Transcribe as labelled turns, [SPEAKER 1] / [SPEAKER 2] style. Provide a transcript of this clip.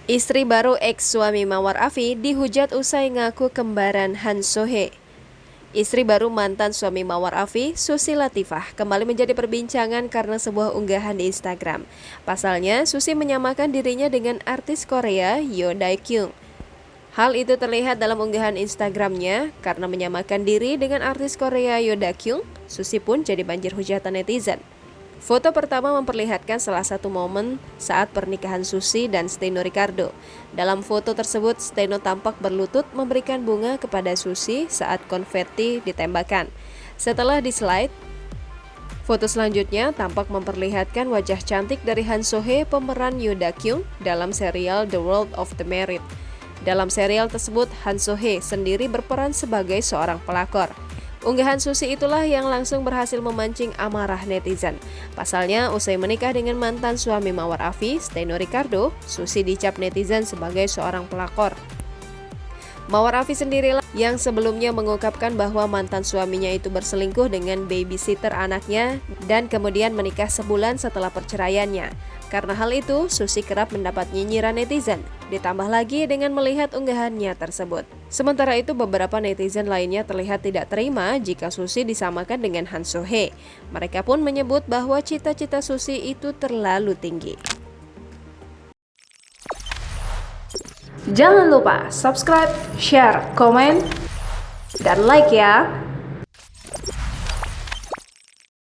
[SPEAKER 1] Istri baru ex-suami Mawar Afi dihujat usai ngaku kembaran Han So-hee. Istri baru mantan suami Mawar Afi, Susi Latifah, kembali menjadi perbincangan karena sebuah unggahan di Instagram. Pasalnya, Susi menyamakan dirinya dengan artis Korea Yoo Dae-kyung. Hal itu terlihat dalam unggahan Instagramnya, karena menyamakan diri dengan artis Korea Yoo Dae-kyung, Susi pun jadi banjir hujatan netizen. Foto pertama memperlihatkan salah satu momen saat pernikahan Susi dan Steno Ricardo. Dalam foto tersebut, Steno tampak berlutut memberikan bunga kepada Susi saat konfeti ditembakkan. Setelah di-slide, foto selanjutnya tampak memperlihatkan wajah cantik dari Han So-hee, pemeran Yoo Da-kyung dalam serial The World of the Married. Dalam serial tersebut, Han So-hee sendiri berperan sebagai seorang pelakor. Unggahan Susi itulah yang langsung berhasil memancing amarah netizen. Pasalnya, usai menikah dengan mantan suami Mawar Afi, Steno Ricardo, Susi dicap netizen sebagai seorang pelakor. Mawar Afi sendirilah yang sebelumnya mengungkapkan bahwa mantan suaminya itu berselingkuh dengan babysitter anaknya dan kemudian menikah sebulan setelah perceraiannya. Karena hal itu, Susi kerap mendapat nyinyiran netizen, ditambah lagi dengan melihat unggahannya tersebut. Sementara itu, beberapa netizen lainnya terlihat tidak terima jika Susi disamakan dengan Han So-hee. Mereka pun menyebut bahwa cita-cita Susi itu terlalu tinggi.
[SPEAKER 2] Jangan lupa subscribe, share, komen, dan like ya!